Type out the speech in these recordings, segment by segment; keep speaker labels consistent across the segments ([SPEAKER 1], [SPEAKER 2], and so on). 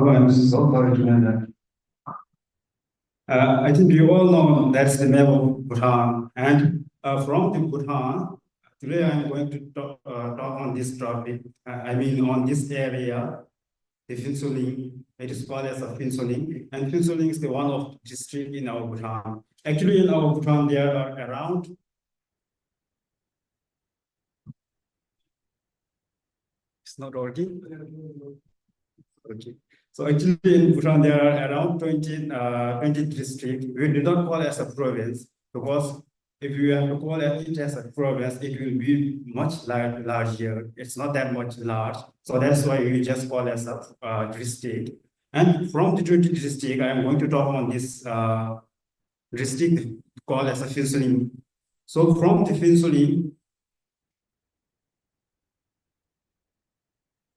[SPEAKER 1] Oh, I'm so sorry to hear that. I think you all know that's the map of Bhutan. And from the Bhutan, today I'm going to talk on this topic. I mean, on this area, the Phinsoling. It is called as a Phinsoling. And Phinsoling is the one of district in our Bhutan. Actually, in our Bhutan, there are around. It's not working. Okay. So actually in Bhutan, there are around 20 districts. We do not call it as a province because if you have to call it as a province, it will be much larger. It's not that much large. So that's why we just call it as a district. And from the 20 district, I am going to talk on this district called as a Phinsoling. So from the Phinsoling,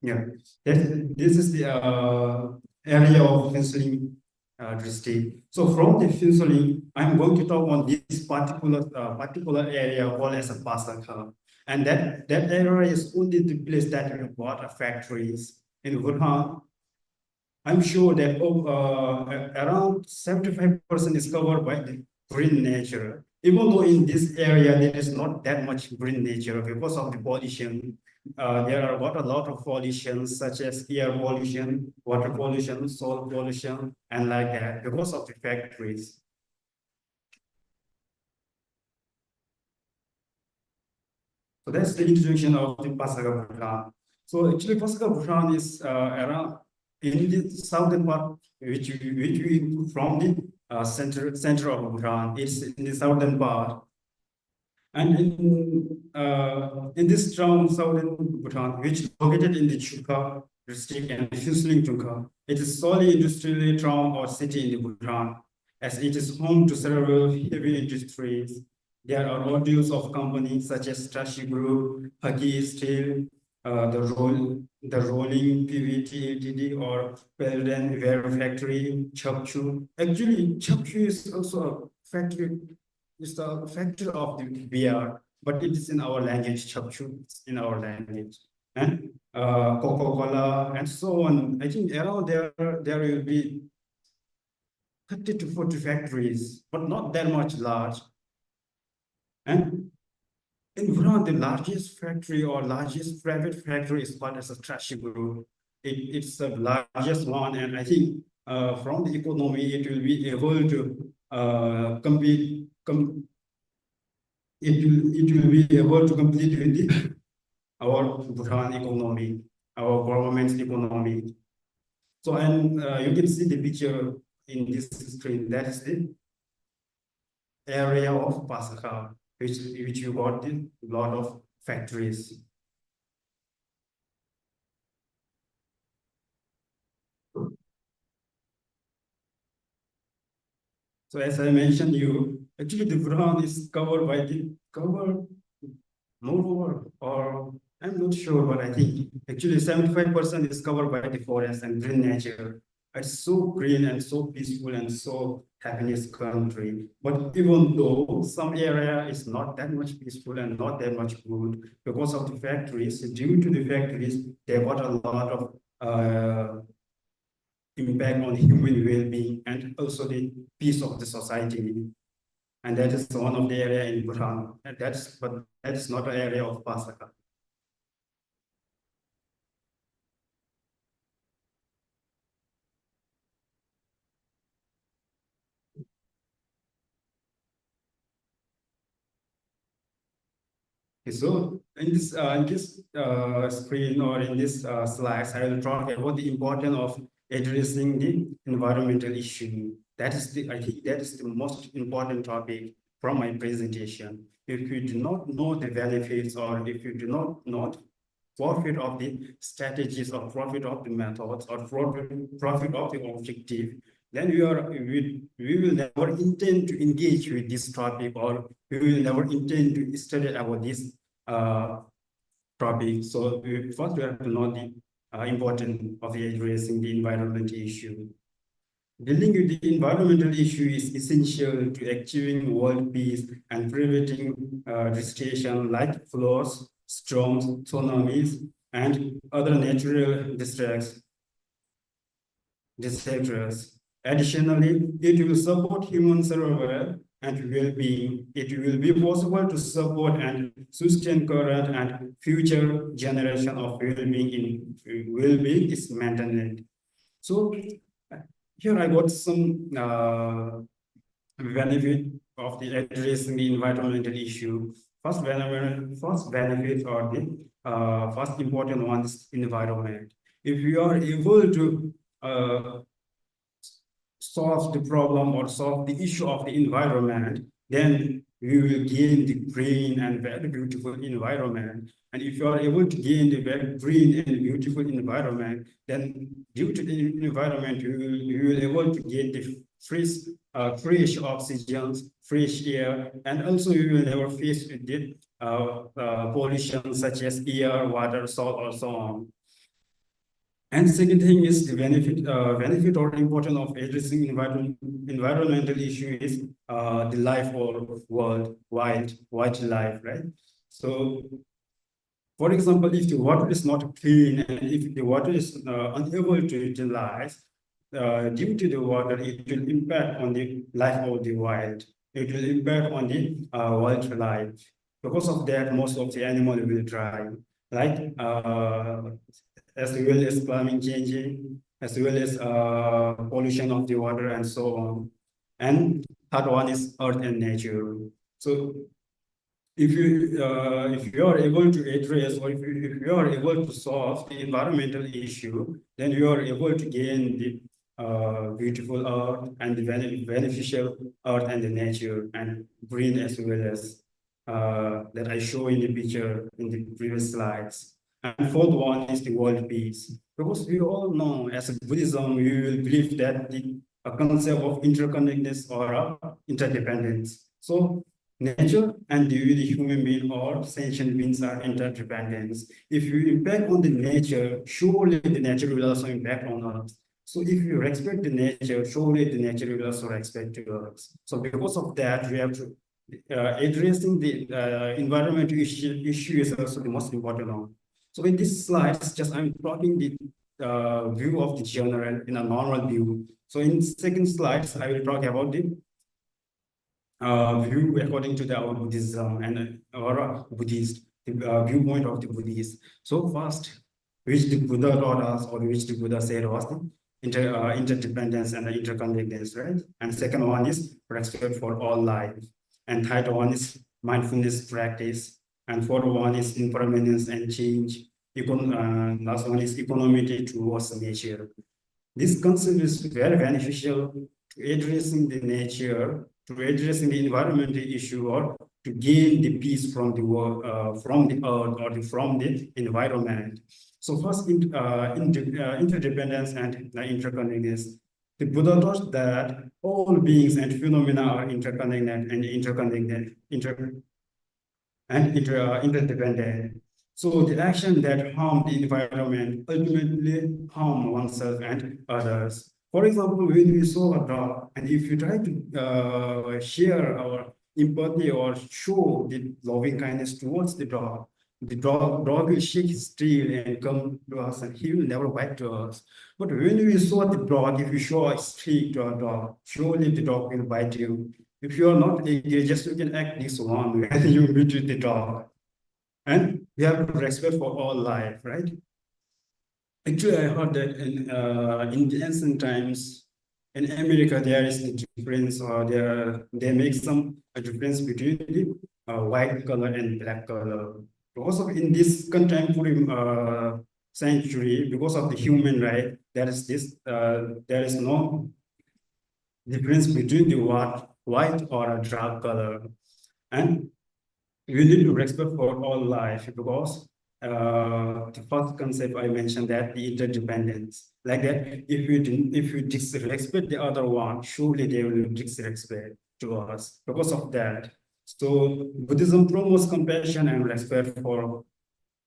[SPEAKER 1] yeah, this is the area of Phinsoling district. So from the Phinsoling, I'm going to talk on this particular area called as a Pasakha. And that area is only the place that we got factories in Bhutan. I'm sure that around 75% is covered by the green nature. Even though in this area there is not that much green nature because of the pollution. There are a lot of pollution such as air pollution, water pollution, soil pollution, and like that because of the factories. So that's the introduction of the Pasaka Bhutan. So actually Pasaka Bhutan is around in the southern part, which we from the center of Bhutan. It's in the southern part. And in this town, southern Bhutan, which is located in the Chukha district and Phinsoling Chukha, it is solely industrial town or city in the Bhutan, as it is home to several heavy industries. There are modules of companies such as Tashi Group, Haki Steel, the rolling PVT Ltd or Pelden Ware Factory, Chapchu. Actually, Chapchu is also a factory. It's the factory of the beer, but it is in our language, Chapchu, in our language. And Coca-Cola and so on. I think around there will be 30 to 40 factories, but not that much large. And in Bhutan, the largest factory or largest private factory is called as a Trashi Group. It's the largest one, and I think from the economy, it will be able to compete. It will be able to compete with our Bhutan economy, our government's economy. So, and you can see the picture in this screen. That is the area of Pasakha, which you got a lot of factories. So as I mentioned you, actually the Bhutan is covered by moreover, or I'm not sure, but I think actually 75% is covered by the forest and green nature. It's so green and so peaceful and so happiness country. But even though some area is not that much peaceful and not that much good because of the factories, due to the factories, they got a lot of impact on human well-being and also the peace of the society. And that is one of the area in Bhutan. And but that's not an area of Pasaka. Okay, so in this screen or in this slides, I will talk about the importance of addressing the environmental issue. I think that is the most important topic from my presentation. If you do not know the benefits or if you do not know profit of the strategies or profit of the methods or profit of the objective, then we will never intend to engage with this topic, or we will never intend to study about this topic. So first we have to know the importance of addressing the environmental issue. Dealing with the environmental issue is essential to achieving world peace and preventing devastation like floods, storms, tsunamis, and other natural disasters. disastrous. Additionally, it will support human survival and well-being. It will be possible to support and sustain current and future generation of well-being is maintained. So here I got some benefit of the addressing the environmental issue. First benefit or the first important one is environment. If you are able to solve the problem or solve the issue of the environment, then we will gain the green and very beautiful environment. And if you are able to gain the very green and beautiful environment, then due to the environment, you will able to gain the fresh oxygen, fresh air, and also you will never face with the pollution such as air, water, soil, or so on. And second thing is the benefit or importance of addressing environmental issue is the life or world, wildlife, right? So, for example, if the water is not clean and if the water is unable to utilize, due to the water, it will impact on the life of the wild. It will impact on the wildlife. Because of that, most of the animal will die. Like as well as climate changing, as well as pollution of the water and so on. And third one is earth and nature. So if you are able to address or if you are able to solve the environmental issue, then you are able to gain the beautiful earth and the beneficial earth and the nature and green as well as that I show in the picture in the previous slides. And fourth one is the world peace. Because we all know as a Buddhism, we will believe that the concept of interconnectedness or interdependence. So nature and the human being or sentient beings are interdependent. If you impact on the nature, surely the nature will also impact on us. So if you respect the nature, surely the nature will also respect us. So because of that, we have to addressing the environmental issue is also the most important one. So in this slide, just I'm plotting the view of the general in a normal view. So in second slides, I will talk about the view according to our Buddhism and our Buddhist, the viewpoint of the Buddhist. So first, which the Buddha taught us or which the Buddha said was the interdependence and the interconnectedness, right? And second one is respect for all life. And third one is mindfulness practice. And fourth one is impermanence and change. Last one is equanimity towards nature. This concept is very beneficial to addressing the nature, to addressing the environmental issue, or to gain the peace from the world, from the earth, or from the environment. So first, interdependence and interconnectedness. The Buddha taught that all beings and phenomena are interdependent. So the action that harm the environment ultimately harm oneself and others. For example, when we saw a dog, and if you try to share our empathy or show the loving kindness towards the dog will shake his tail and come to us, and he will never bite to us. But when we saw the dog, if you show a streak to a dog, surely the dog will bite you. If you are not just you can act this one when you meet with the dog. And we have respect for all life, right? Actually, I heard that in the ancient times, in America, there is the difference, or they make some difference between the white color and black color. Also, in this contemporary century, because of the human right, there is no difference between the white or a dark color, and we need to respect for all life because the first concept I mentioned, that the interdependence, like that, if you disrespect the other one, surely they will disrespect to us because of that. So Buddhism promotes compassion and respect for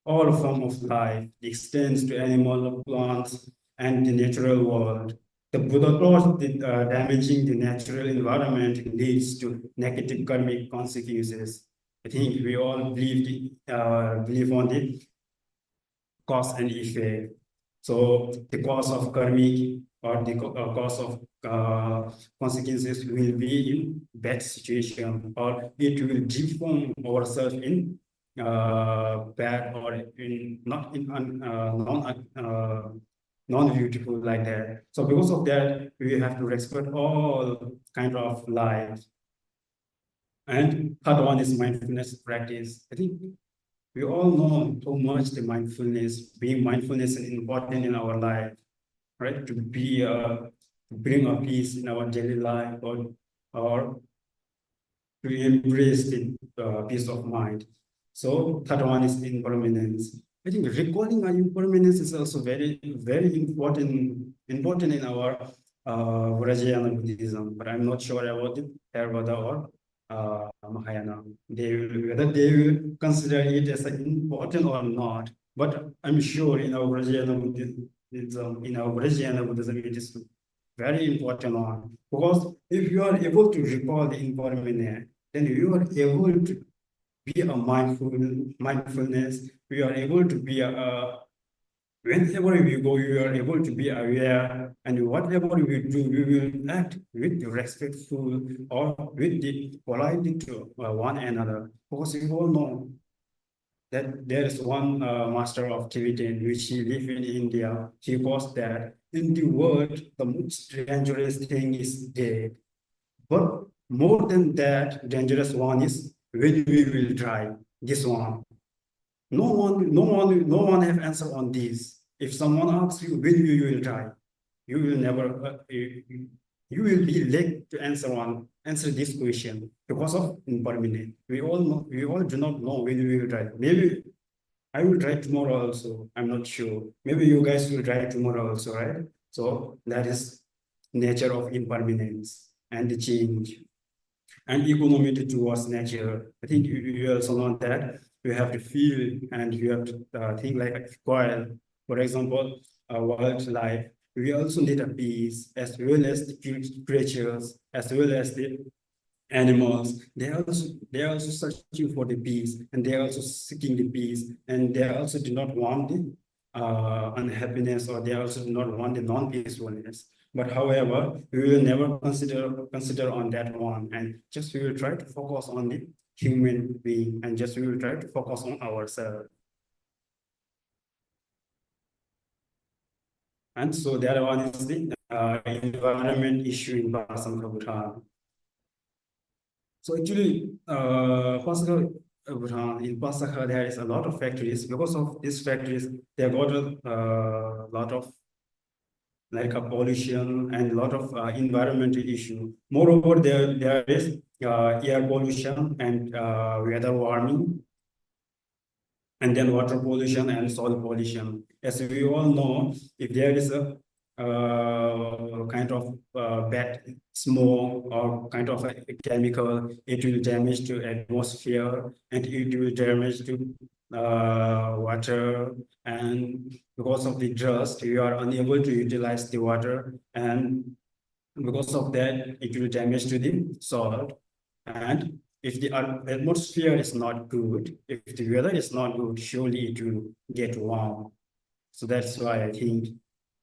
[SPEAKER 1] all forms of life. It extends to animal, plants, and the natural world. The Buddha taught that damaging the natural environment leads to negative karmic consequences. I think we all believe on the cause and effect. So the cause of karmic or the cause of consequences will be in bad situation, or it will deform ourselves in bad, or in not in non-beautiful like that. So because of that, we have to respect all kind of life. And third one is mindfulness practice. I think we all know how much the mindfulness is important in our life, right? To bring a peace in our daily life, or to embrace the peace of mind. So third one is impermanence. I think recalling our impermanence is also very, very important in our Vrajayana Buddhism, but I'm not sure about the Theravada or Mahayana. Whether they will consider it as important or not, but I'm sure in our Vrajayana Buddhism, it is very important one. Because if you are able to recall the impermanence, then you are able to be a mindfulness. We are able to be whenever we go, you are able to be aware, and whatever we do, we will act with respectful or with the politely to one another. Because you all know that there is one master of Tibetan, which he lived in India. He was that in the world, the most dangerous thing is death. But more than that, dangerous one is when we will die. This one. No one have answer on this. If someone asks you when you will die, you will never. You will be late to answer this question because of impermanence. We all know. We all do not know when we will die. Maybe I will try tomorrow also. I'm not sure. Maybe you guys will try tomorrow also, right? So that is nature of impermanence and the change and equanimity towards nature. I think you also know that you have to feel and you have to think like a coil. For example, wildlife. We also need a peace as well as the creatures, as well as the animals. They are also searching for the peace, and they are also seeking the peace, and they also do not want the unhappiness, or they also do not want the non-peacefulness. But however, we will never consider on that one, and just we will try to focus on the human being, and just we will try to focus on ourselves. And so the other one is the environment issue in Bhasan. So actually, in Pasakha, there is a lot of factories. Because of these factories, they got a lot of like a pollution and a lot of environmental issue. Moreover, there is air pollution and weather warming, and then water pollution and soil pollution. As we all know, if there is a kind of bad smoke or kind of a chemical, it will damage to atmosphere, and it will damage to water, and because of the dust, you are unable to utilize the water, and because of that, it will damage to the soil. And if the atmosphere is not good, if the weather is not good, surely it will get warm. So that's why I think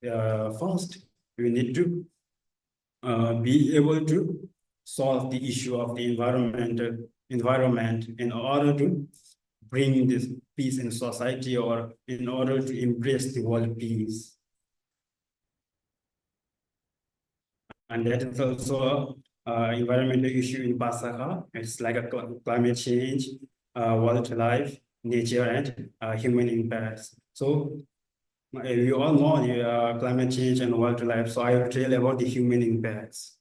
[SPEAKER 1] first we need to be able to solve the issue of the environment in order to bring this peace in society, or in order to embrace the world peace. And that is also an environmental issue in Pasakha. It's like a climate change, wildlife, nature, and human impacts. So we all know the climate change and wildlife, so I will tell about the human impacts.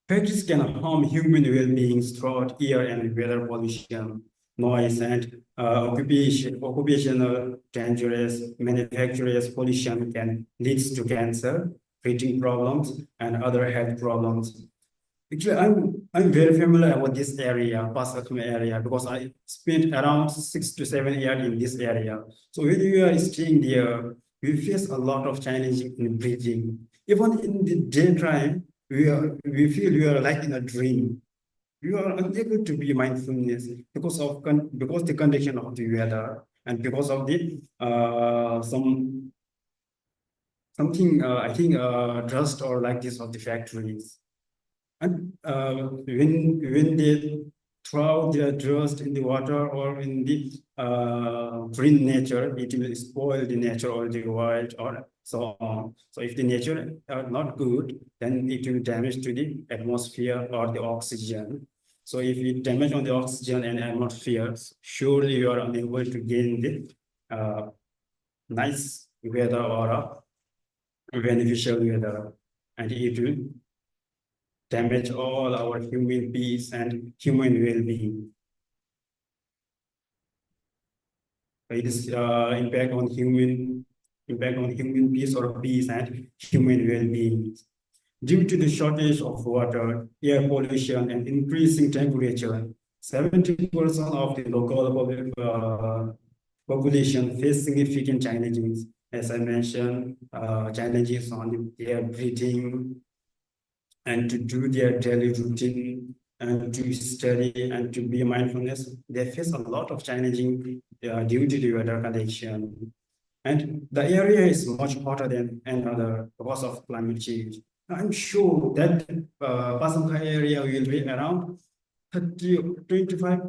[SPEAKER 1] Factories can harm human well-beings throughout air and weather pollution, noise, and occupational dangerous manufacturers pollution can lead to cancer, breathing problems, and other health problems. Actually, I'm very familiar about this area, Pasakme area, because I spent around 6 to 7 years in this area. So when you are staying there, we face a lot of challenges in breathing. Even in the daytime, we feel we are like in a dream. You are unable to be mindfulness because the condition of the weather, and because of the some something I think dust or like this of the factories. And when they throw their dust in the water or in the green nature, it will spoil the nature or the wild or so on. So if the nature are not good, then it will damage to the atmosphere or the oxygen. So if you damage on the oxygen and atmosphere, surely you are unable to gain the nice weather or a beneficial weather, and it will damage all our human peace and human well-being. It is impact on human peace or peace and human well-being. Due to the shortage of water, air pollution, and increasing temperature, 70% of the local population face significant challenges. As I mentioned, challenges on their breathing and to do their daily routine and to study and to be mindfulness. They face a lot of challenging due to the weather condition. And the area is much hotter than another because of climate change. I'm sure that Pasamkha area will be around 30, 25,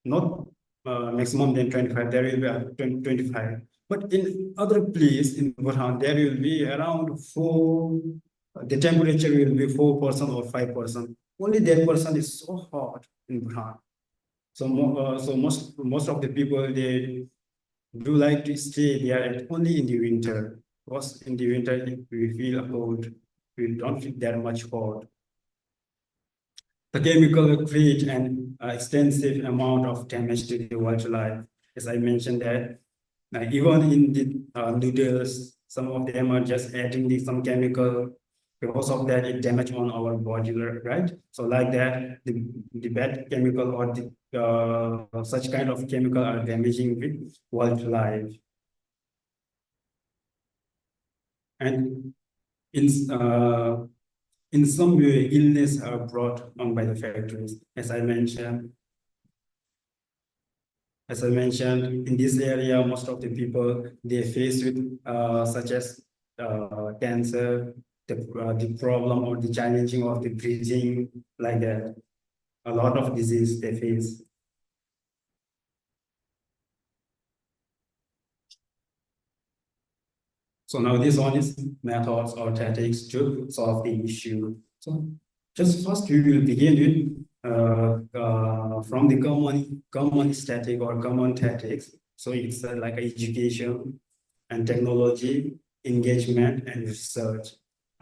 [SPEAKER 1] not maximum than 25, there will be 25. But in other place in Bhutan, there will be around 4, the temperature will be 4% or 5%. Only that person is so hot in Bhutan. So, so most of the people, they do like to stay there only in the winter. Because in the winter, we feel cold. We don't feel that much cold. The chemical create an extensive amount of damage to the wildlife. As I mentioned that even in the noodles, some of them are just adding some chemical. Because of that, it damage on our body, right? So like that, the bad chemical or the such kind of chemical are damaging the wildlife. And in some way, illness are brought on by the factories, as I mentioned. As I mentioned, in this area, most of the people, they face with such as cancer, the problem or the challenging of the breathing, like that. A lot of disease they face. So now this one is methods or tactics to solve the issue. So just first we will begin with from the common static or common tactics. So it's like education and technology, engagement and research.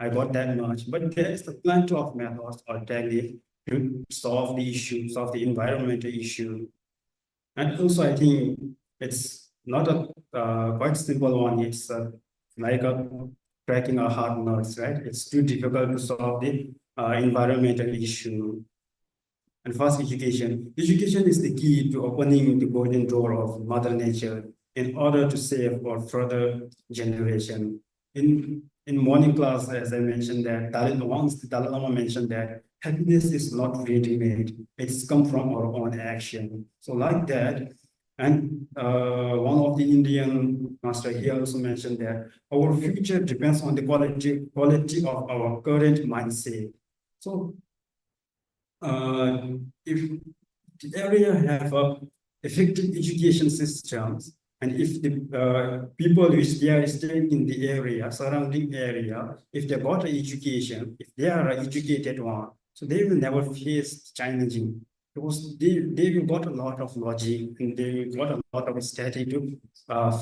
[SPEAKER 1] I got that much, but there is plenty of methods or techniques to solve the issue, solve the environmental issue. And also I think it's not a quite simple one. It's like cracking a hard nuts, right? It's too difficult to solve the environmental issue. And first, education. Education is the key to opening the golden door of Mother Nature in order to save our further generation. In morning class, as I mentioned that, once the Dalai Lama mentioned that happiness is not ready-made, it's come from our own action. So like that, and one of the Indian master, he also mentioned that our future depends on the quality of our current mindset. So if the area have effective education systems, and if the people which they are staying in the area, surrounding area, if they got an education, if they are an educated one, so they will never face challenging because they will got a lot of logic and they will got a lot of strategy to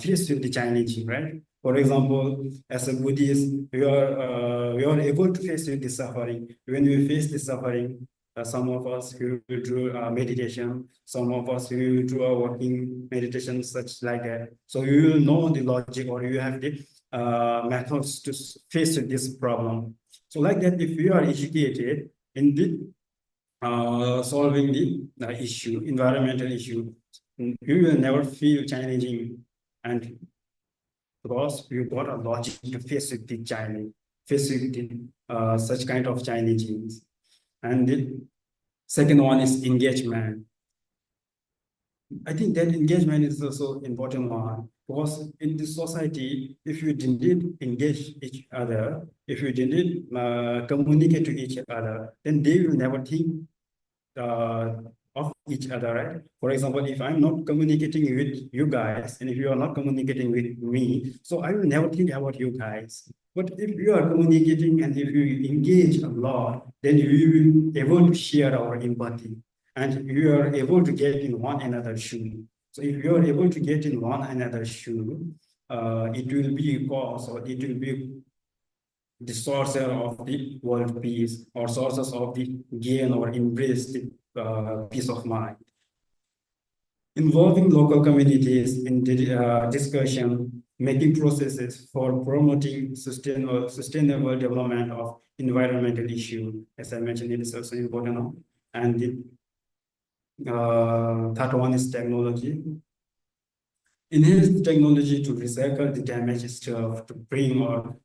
[SPEAKER 1] face with the challenging, right? For example, as a Buddhist, we are able to face with the suffering. When we face the suffering, some of us who do meditation, some of us who do a walking meditation, such like that. So you will know the logic or you have the methods to face this problem. So like that, if you are educated in the solving the issue, environmental issue, you will never feel challenging, and because you got a logic to face with the challenge, face with the, such kind of challenges. And the second one is engagement. I think that engagement is also important one. Because in this society, if you didn't engage each other, if you didn't communicate to each other, then they will never think of each other, right? For example, if I'm not communicating with you guys, and if you are not communicating with me, so I will never think about you guys. But if you are communicating and if you engage a lot, then you will be able to share our empathy, and you are able to get in one another's shoe. So if you are able to get in one another's shoe, it will be a cause, or it will be the sources of the world peace, or sources of the gain or embrace the peace of mind. Involving local communities in the discussion, making processes for promoting sustainable development of environmental issue, as I mentioned, it is also important. And the third one is technology. Enhance technology to recycle the damaged stuff, to bring or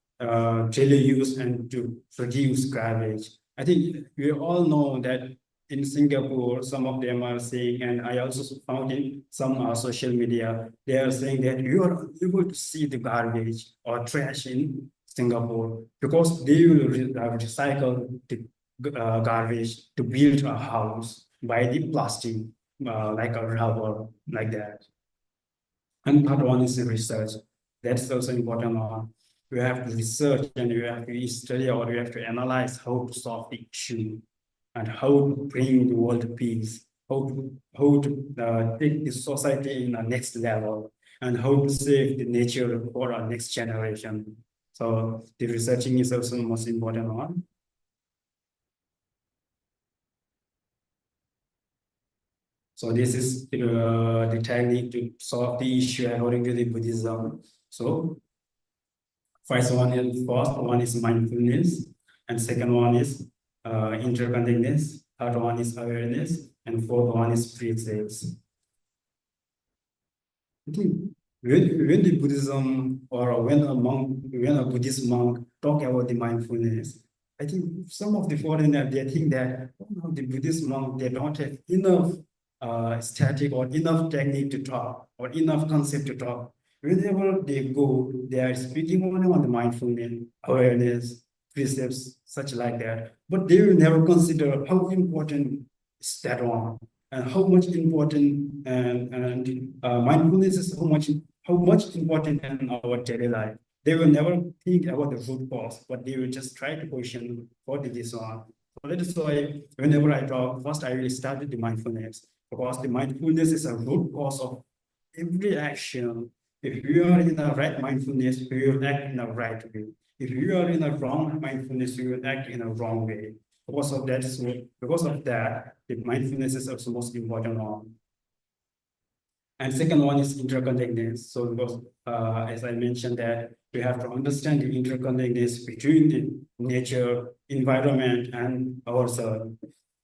[SPEAKER 1] daily use and to reduce garbage. I think we all know that in Singapore, some of them are saying, and I also found in some social media, they are saying that you are able to see the garbage or trash in Singapore because they will recycle the garbage to build a house by the plastic, like a rubber, like that. And part one is research. That's also important. We have to research and we have to study, or we have to analyze how to solve the issue and how to bring the world peace, how to take the society in a next level, and how to save the nature for our next generation. So the researching is also the most important one. So this is the technique to solve the issue according to the Buddhism. So first one is mindfulness, and second one is interconnectedness, third one is awareness, and fourth one is precepts. I think when the Buddhism, or when a Buddhist monk talk about the mindfulness, I think some of the foreigners, they think that the Buddhist monk, they don't have enough static or enough technique to talk, or enough concept to talk. Whenever they go, they are speaking only on the mindfulness, awareness, precepts, such like that. But they will never consider how important is that one, and how much important and mindfulness is how much important in our daily life. They will never think about the root cause, but they will just try to question what is this one. So that is why whenever I talk, first I will start with the mindfulness, because the mindfulness is a root cause of every action. If you are in the right mindfulness, you will act in the right way. If you are in a wrong mindfulness, you will act in a wrong way. Because of that, the mindfulness is also most important one. And second one is interconnectedness. So because as I mentioned, that we have to understand the interconnectedness between the nature, environment, and ourselves.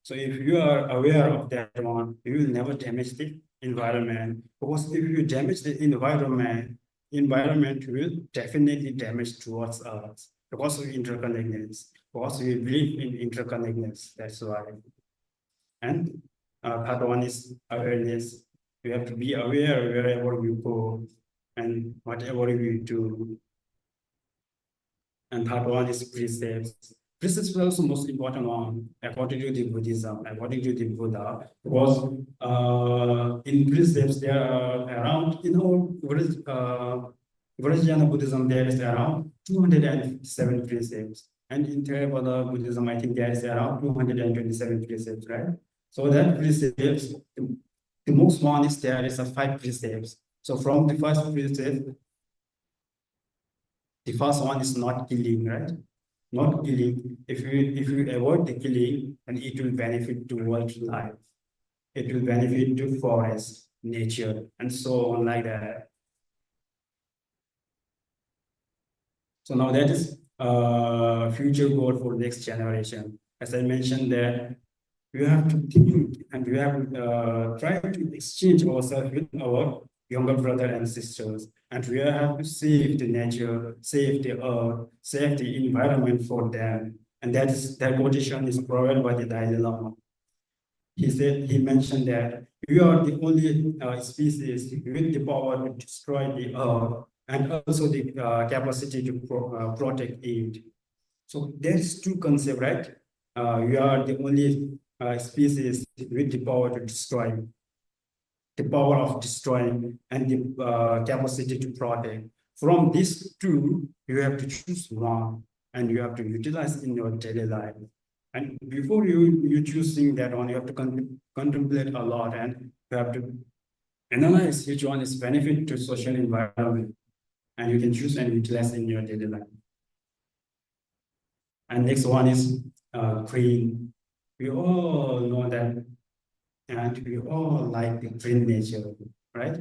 [SPEAKER 1] So if you are aware of that one, you will never damage the environment. Because if you damage the environment will definitely damage towards us because of interconnectedness. Because we believe in interconnectedness. That's why. And third one is awareness. You have to be aware wherever you go and whatever you do. And third one is precepts. Precepts is also most important one according to the Buddhism, according to the Buddha, because in precepts there are around, Vajrayana Buddhism, there is around 207 precepts. And in Theravada Buddhism, I think there is around 227 precepts, right? So that precepts, the most one is there is a 5 precepts. So from the first precept, the first one is not killing, right? Not killing. If you avoid the killing, then it will benefit to world life. It will benefit to forest, nature, and so on like that. So now that is future goal for next generation. As I mentioned that we have to think and we have to try to exchange ourselves with our younger brothers and sisters. And we have to save the nature, save the earth, save the environment for them. And that quotation is provided by the Dalai Lama. he mentioned that we are the only species with the power to destroy the earth and also the capacity to protect it. So there's two concepts, right? We are the only species with the power to destroy, the power of destroying and the capacity to protect. From these two, you have to choose one and you have to utilize in your daily life. And before you choosing that one, you have to contemplate a lot and you have to analyze which one is benefit to social environment and you can choose and utilize in your daily life. And next one is green. We all know that and we all like the green nature, right?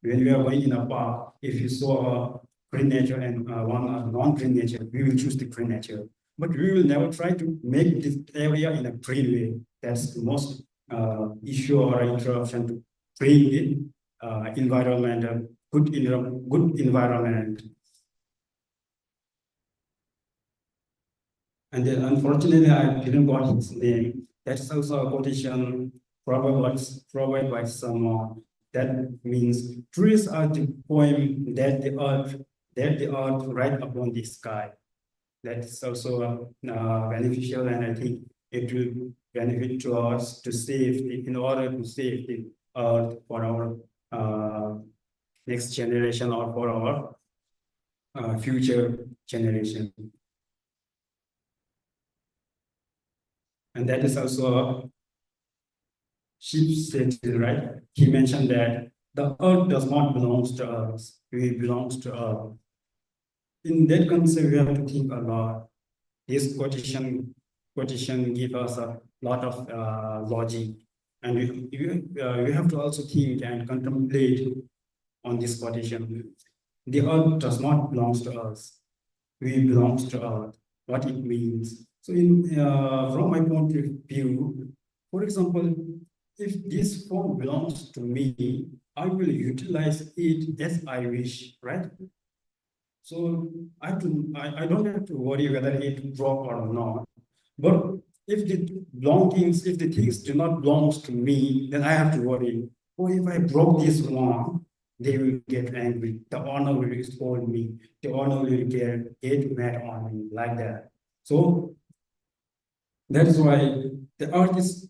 [SPEAKER 1] When we are going in a park, if you saw a green nature and one non-green nature, we will choose the green nature. But we will never try to make this area in a green way. That's the most issue or interruption to bring the environment, good environment. And then unfortunately, I didn't got his name. That's also a quotation provided by someone. That means trees are the poem that the earth write upon the sky. That's also beneficial, and I think it will benefit to us to save in order to save the earth for our next generation or for our future generation. And that is also Shiv said, right? He mentioned that the earth does not belong to us, we belong to earth. In that concept, we have to think a lot. This quotation gives us a lot of logic, and we have to also think and contemplate on this quotation. The earth does not belong to us, we belong to earth. What it means. So, from my point of view, for example, if this form belongs to me, I will utilize it as I wish, right? So I don't have to worry whether it drop or not. But if the things do not belong to me, then I have to worry. Oh, if I broke this one, they will get angry. The owner will scold me. The owner will get mad on me like that. So that's why the artist.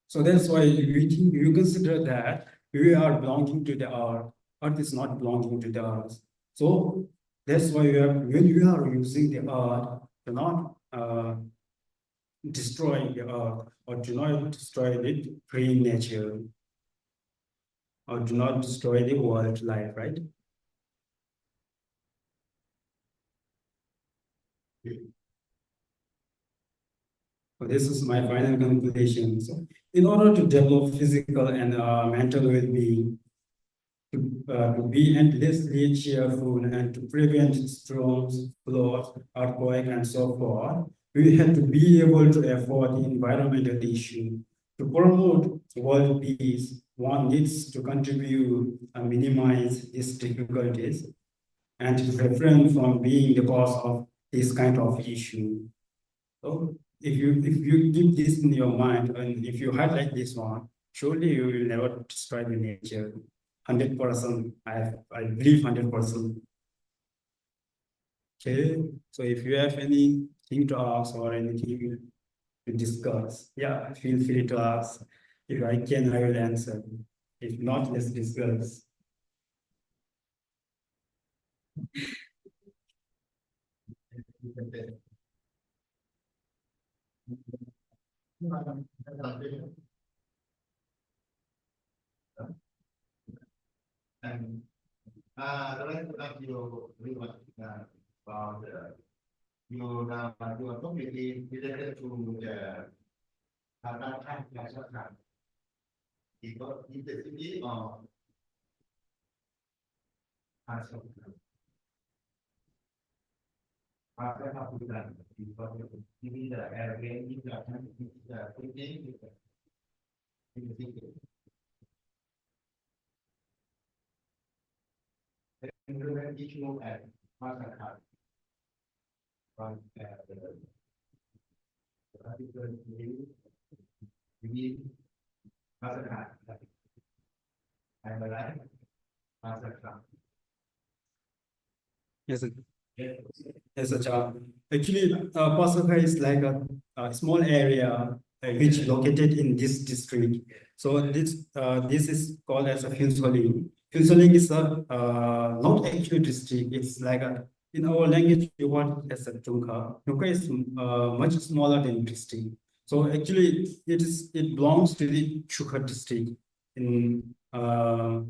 [SPEAKER 1] So that's why you consider that we are belonging to the earth. Earth is not belonging to the earth. So that's why when you are using the earth, do not destroy the earth or do not destroy the green nature or do not destroy the world life, right? So this is my final conclusion. So in order to develop physical and mental well-being, to be endlessly cheerful and to prevent storms, floods, earthquake, and so forth, we have to be able to afford the environmental issue. To promote world peace, one needs to contribute and minimize these difficulties and to refrain from being the cause of this kind of issue. So if you keep this in your mind and if you highlight this one, surely you will never destroy the nature. 100%, I believe 100%. Okay, so if you have anything to ask or anything to discuss, yeah, feel free to ask. If I can, I will answer. If not, let's discuss.
[SPEAKER 2] And I'd like to ask you about your topic is related to the Bharat because in the city of Assam, after Haputan, because the airplane in the city in the city. And when each move at Mastercard,
[SPEAKER 1] Yes, sir. Yes, sir. Actually, Pasaka is like a small area which located in this district. So this is called as a Phunsoling. Phunsoling is a not actually district. It's like a in our language we want as a Tunka. Tunka is much smaller than district. So actually, it belongs to the Chukha district in that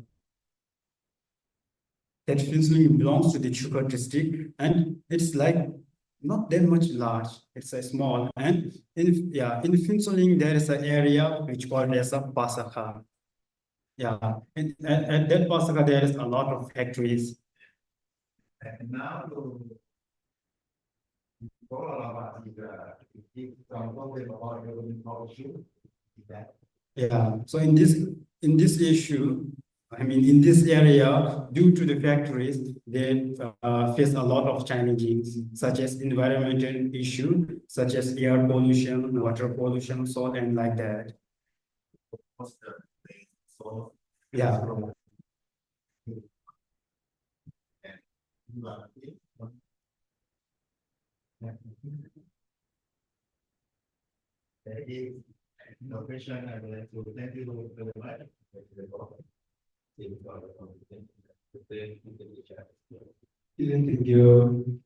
[SPEAKER 1] Phunsoling belongs to the Chukha district, and it's like not that much large. It's a small, and in Phunsoling there is an area which called as a Pasaka. Yeah, and at that Pasaka there is a lot of factories.
[SPEAKER 2] And now
[SPEAKER 1] Yeah, so in this issue, I mean, in this area, due to the factories, they face a lot of challenges, such as environmental issue, such as air pollution, water pollution, so and like that. Yeah.
[SPEAKER 2] Innovation, I would like to thank you very much.
[SPEAKER 1] Thank you.